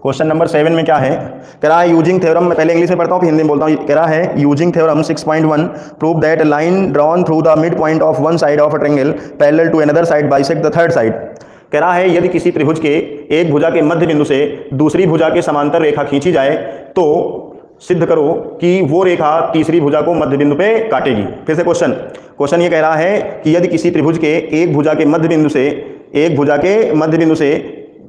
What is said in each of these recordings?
Question number 7 में क्या है, कह रहा है यूजिंग थ्योरम, मैं पहले इंग्लिश में पढ़ता हूँ फिर हिंदी में बोलता हूँ। कह रहा है using theorem 6.1 prove that line drawn through the mid point of one side of a triangle parallel to another side bisect the third side. कह रहा है यदि किसी त्रिभुज के एक भुजा के मध्य बिंदु से दूसरी भुजा के समांतर रेखा खींची जाए तो सिद्ध करो कि वो रेखा तीसरी भुजा को मध्य बिंदु पे काटेगी। फिर से क्वेश्चन ये कह रहा है कि यदि किसी त्रिभुज के एक भुजा के मध्य बिंदु से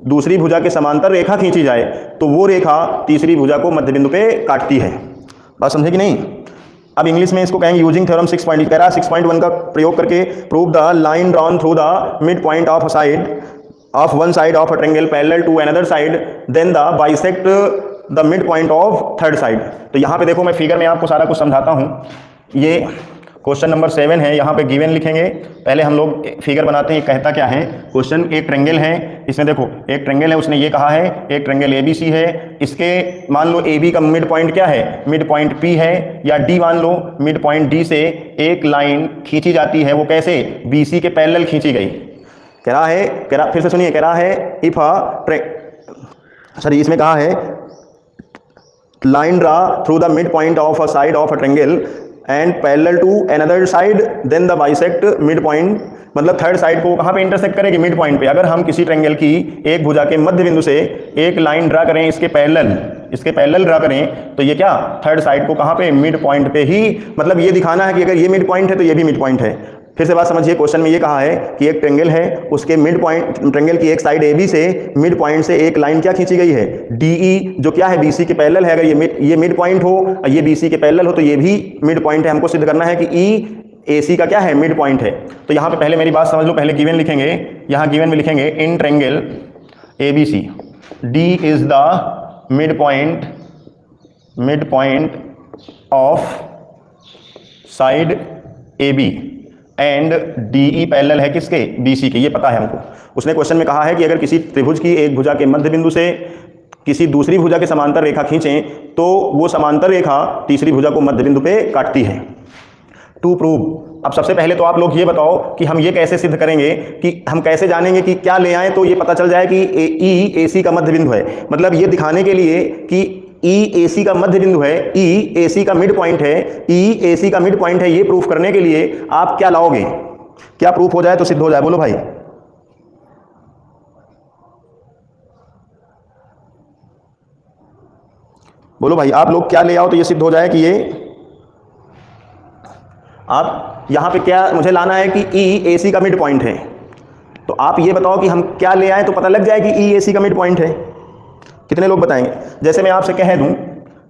दूसरी भुजा के समांतर रेखा खींची जाए तो वो रेखा तीसरी भुजा को मध्य बिंदु पे काटती है। बात समझे कि नहीं? अब इंग्लिश में इसको कहेंगे यूजिंग थ्योरम 6.1, कह रहा है 6.1 का प्रयोग करके prove the line drawn through the mid point of one side of a triangle parallel to another side then the bisect the mid point of third side. तो यहाँ पे देखो मैं फिगर में आपको सारा कुछ समझाता हूँ। ये क्वेश्चन नंबर 7 है, यहाँ पे गिवन लिखेंगे। पहले हम लोग फिगर बनाते हैं, कहता क्या है क्वेश्चन। एक ट्रायंगल है, इसमें देखो एक ट्रायंगल है, उसने ये कहा है एक ट्रायंगल ABC है, इसके मान लो AB का मिड पॉइंट क्या है, मिड पॉइंट P है, या D मान लो मिड पॉइंट D से एक लाइन खींची जाती है, वो कैसे, BC के पैरेलल खींची गई। कह रहा है फिर से सुनिए, कह रहा है इफ इसमें कहा है line draw through the mid point of a side of a triangle and parallel to another side then the bisect mid point, मतलब थर्ड साइड को कहाँ पे इंटरसेक्ट करेगी, मिड पॉइंट पे। अगर हम किसी ट्रायंगल की एक भुजा के मध्य बिंदु से एक लाइन ड्रा करें, इसके पैरेलल ड्रा करें, तो ये क्या थर्ड साइड को कहाँ पे, मिड पॉइंट पे ही, मतलब ये दिखाना है कि अगर ये मिड पॉइंट है तो ये भी मिड पॉइंट है। फिर से बात समझिए, क्वेश्चन में ये कहा है कि एक ट्रायंगल है, उसके मिड पॉइंट, ट्रायंगल की एक साइड AB से मिड पॉइंट से एक लाइन क्या खींची गई है, DE, जो क्या है BC के पैरेलल है। अगर ये मिड पॉइंट हो, ये BC के पैरेलल हो, तो ये भी मिड पॉइंट है। हमको सिद्ध करना है कि EAC का क्या है, मिड पॉइंट है। तो यहाँ पे पहले मेरी बात समझ लो, पहले गिवन लिखेंगे, यहाँ गिवन में लिखेंगे in triangle ABC D is the mid point of side AB and DE parallel है किसके, BC के, ये पता है हमको। उसने क्वेश्चन में कहा है कि अगर किसी त्रिभुज की एक भुजा के मध्य बिंदु से किसी दूसरी भुजा के समांतर रेखा खींचें तो वो समांतर रेखा तीसरी भुजा को मध्य बिंदु पे काटती है। टू प्रूव, अब सबसे पहले तो आप लोग ये बताओ कि हम ये कैसे सिद्ध करेंगे, कि हम कैसे जानेंगे कि क्या ले आए तो ये पता चल जाए कि EAC का मध्य बिंदु है। मतलब ये दिखाने के लिए कि EAC का मध्य बिंदु है, EAC का मिड पॉइंट है, EAC का मिड पॉइंट है, ये प्रूफ करने के लिए आप क्या लाओगे, क्या प्रूफ हो जाए तो सिद्ध हो जाए, बोलो भाई। बोलो भाई, आप लोग क्या ले आओ तो ये सिद्ध हो जाए कि ये, आप यहां पे क्या मुझे लाना है कि EAC का मिड पॉइंट है। तो आप ये बताओ कि हम क्या ले आए तो पता लग जाए कि EAC का मिड पॉइंट है। कितने लोग बताएंगे? जैसे मैं आपसे कह दूं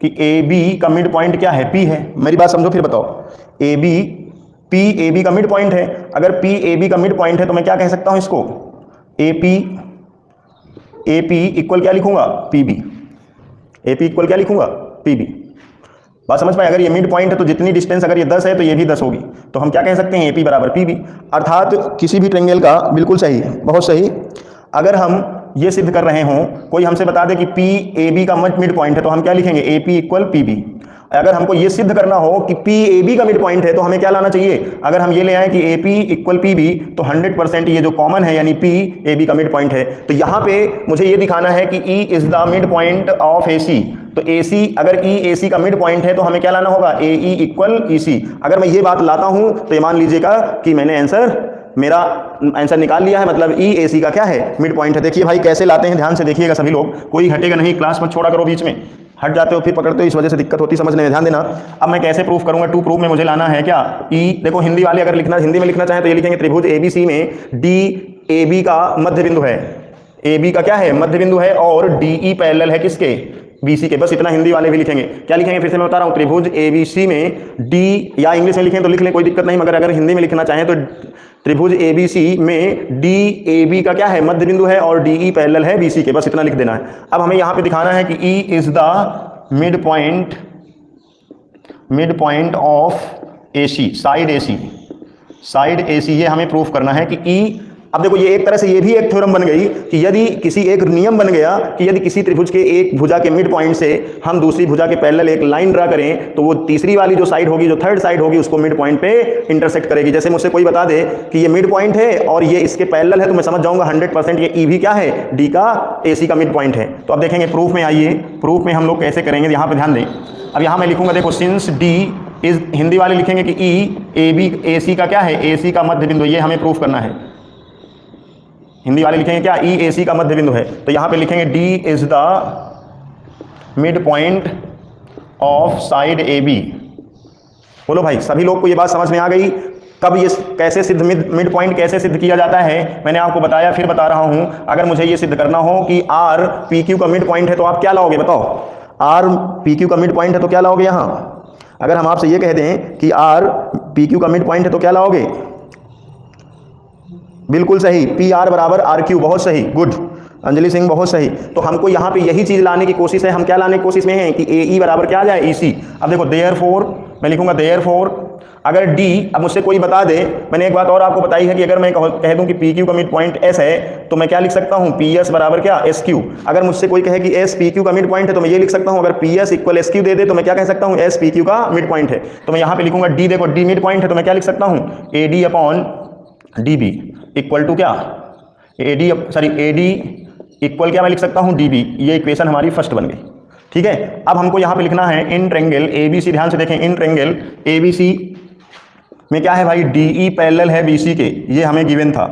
कि AB का मिड पॉइंट क्या है, P है। मेरी बात समझो फिर बताओ। AB का मिड पॉइंट है। अगर AB का मिड पॉइंट है तो मैं क्या कह सकता हूं इसको, AP इक्वल क्या लिखूंगा, AP इक्वल क्या लिखूंगा, PB। बात समझ पाए? अगर ये मिड पॉइंट है तो जितनी डिस्टेंस, अगर ये 10 है तो ये भी 10 होगी, तो हम क्या कह सकते हैं, AP बराबर PB। अर्थात किसी भी ट्रायंगल का, बिल्कुल सही है, बहुत सही। अगर हम ये सिद्ध कर रहे हों, कोई हमसे बता दे कि PAB का मिड पॉइंट है, तो हम क्या लिखेंगे, AP इक्वल PB। अगर हमको ये सिद्ध करना हो कि PAB का मिड पॉइंट है तो हमें क्या लाना चाहिए, अगर हम ये ले आए कि AP इक्वल PB, तो 100% ये जो कॉमन है यानी PAB का मिड पॉइंट है। तो यहाँ पे मुझे ये दिखाना है कि E is the mid point of AC। तो AC, अगर EAC का मिड पॉइंट है तो हमें क्या लाना होगा, AE इक्वल EC। अगर मैं ये बात लाता हूं तो ये मान लीजिएगा कि मैंने मेरा आंसर निकाल लिया है, मतलब EAC का क्या है, मिड पॉइंट है। देखिए भाई कैसे लाते हैं, ध्यान से देखिएगा सभी लोग, कोई हटेगा नहीं, क्लास मत छोड़ा करो, बीच में हट जाते हो फिर पकड़ते हो, इस वजह से दिक्कत होती समझने में, ध्यान देना। अब मैं कैसे प्रूफ करूंगा, टू प्रूफ में मुझे लाना है क्या, देखो हिंदी वाले अगर हिंदी में लिखना चाहे तो ये लिखेंगे त्रिभुज ABC में DAB का मध्य बिंदु है, AB का क्या है, मध्य बिंदु है, और DE पैरेलल है किसके, BC के। बस इतना हिंदी वाले भी लिखेंगे। क्या लिखेंगे, फिर से मैं बता रहा हूँ, त्रिभुज ABC में D, या इंग्लिश में लिखें तो लिख लें, कोई दिक्कत नहीं, मगर अगर हिंदी में लिखना चाहें तो त्रिभुज ABC में DAB का क्या है, मध्य बिंदु है, और DE पैरेलल है BC के। बस इतना लिख देना है। अब हमें यहाँ पे दिखाना है कि E is the mid point of AC, side AC, ये हमें प्रूफ करना है कि E। अब देखो ये एक तरह से ये भी एक थ्योरम बन गई कि यदि किसी एक नियम बन गया कि यदि किसी त्रिभुज के एक भुजा के मिड पॉइंट से हम दूसरी भुजा के पैरेलल एक लाइन ड्रा करें तो वो तीसरी वाली जो साइड होगी, जो थर्ड साइड होगी, उसको मिड पॉइंट पे इंटरसेक्ट करेगी। जैसे मुझसे कोई बता दे कि ये मिड पॉइंट है और ये इसके पैरेलल है तो मैं समझ जाऊंगा 100% ये ई भी क्या है, डी का AC का मिड पॉइंट है। तो अब देखेंगे प्रूफ में, आइए प्रूफ में हम लोग कैसे करेंगे, यहाँ पे ध्यान दें। अब यहाँ मैं लिखूंगा, देखो सिंस डी इज, हिंदी वाले लिखेंगे कि ई AB AC का क्या है, AC का मध्य बिंदु, ये हमें प्रूफ करना है। हिंदी वाले लिखेंगे क्या, ई AC का मध्य बिंदु है। तो यहाँ पे लिखेंगे D is the mid point of side AB। बोलो भाई, सभी लोग को ये बात समझ में आ गई? कब ये कैसे सिद्ध, मिड पॉइंट कैसे सिद्ध किया जाता है मैंने आपको बताया, फिर बता रहा हूं। अगर मुझे ये सिद्ध करना हो कि R PQ का मिड पॉइंट है तो आप क्या लाओगे, बताओ? R PQ का मिड पॉइंट है तो क्या लाओगे यहाँ? अगर हम आपसे ये कह दें कि R PQ का मिड पॉइंट है तो क्या लाओगे? बिल्कुल सही, PR बराबर RQ। बहुत सही, गुड अंजलि सिंह, बहुत सही। तो हमको यहाँ पे यही चीज लाने की कोशिश है। हम क्या लाने की कोशिश में है कि AE बराबर क्या आ जाए, EC। अब देखो देयरफॉर, मैं लिखूंगा देयरफॉर अगर D, अब मुझसे कोई बता दे, मैंने एक बात और आपको बताई है कि अगर मैं कह दूं कि PQ का मिड पॉइंट S है तो मैं क्या लिख सकता हूं, PS बराबर क्या, SQ। अगर मुझसे कोई कहे कि S PQ का मिड पॉइंट है तो मैं ये लिख सकता हूं, अगर PS इक्वल SQ दे दे तो मैं क्या कह सकता हूं, S PQ का मिड पॉइंट है। तो मैं यहाँ पे लिखूंगा D, देखो D मिड पॉइंट है तो मैं क्या लिख सकता हूँ, AD upon DB equal to क्या, AD इक्वल क्या मैं लिख सकता हूँ, DB। ये इक्वेशन हमारी फर्स्ट बन गई। ठीक है, अब हमको यहाँ पे लिखना है इन ट्रेंगल ABC, ध्यान से देखें, इन ट्रेंगल ABC में क्या है भाई, DE पैरेलल है BC के, ये हमें गिवन था।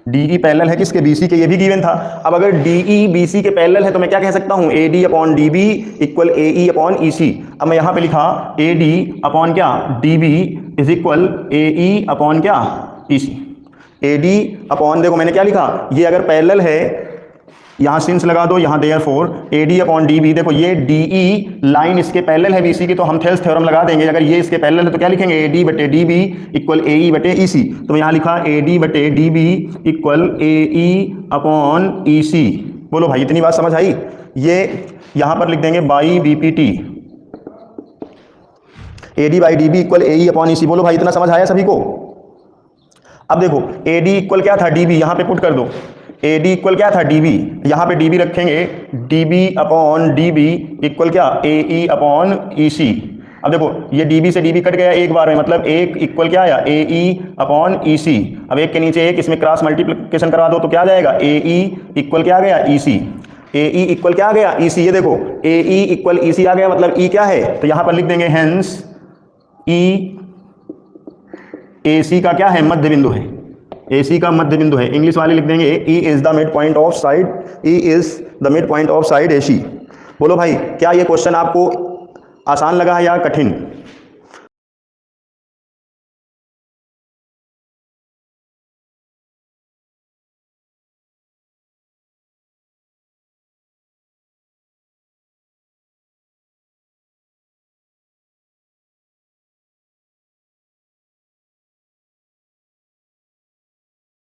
DE पैरेलल है किसके, BC के, ये भी गिवन था। अब अगर DE BC के पैरेलल है तो मैं क्या कह सकता हूँ, AD upon DB equal AE upon EC। अब मैं यहाँ पे लिखा AD अपॉन क्या, DB is equal AE upon क्या, EC। AD अपॉन, देखो मैंने क्या लिखा, ये अगर पैरेलल है, यहाँ सिंस लगा दो, यहाँ देयरफॉर AD अपॉन DB, देखो ये DE लाइन इसके पैरेलल है BC की, तो हम थेल्स थ्योरम लगा देंगे। अगर ये इसके पैरेलल है तो क्या लिखेंगे, AD बटे DB इक्वल AE बटे EC। तो मैं यहाँ लिखा AD बटे DB equal AE upon EC। बोलो भाई, इतनी बात समझ आई? ये यहाँ पर लिख देंगे by BPT, AD by DB equal AE upon EC। बोलो भाई, इतना समझ आया सभी को? अब देखो AD इक्वल क्या था, DB, यहाँ पे पुट कर दो। AD इक्वल क्या था, DB, यहाँ पे DB रखेंगे, DB अपॉन DB इक्वल क्या, AE अपॉन EC। अब देखो ये DB से DB कट गया एक बार में, मतलब एक इक्वल क्या आया, AE अपॉन EC। अब एक के नीचे एक, इसमें क्रॉस मल्टीप्लिकेशन करवा दो तो क्या आ जाएगा, AE इक्वल क्या आ गया, EC। AE इक्वल क्या आ गया, EC। ये देखो AE इक्वल EC आ गया, मतलब E क्या है, तो यहाँ पर लिख देंगे हेंस E AC का क्या है, मध्य बिंदु है, AC का मध्य बिंदु है। इंग्लिश वाले लिख देंगे E is the mid point of side, E is the mid point of side AC। बोलो भाई, क्या ये क्वेश्चन आपको आसान लगा है या कठिन?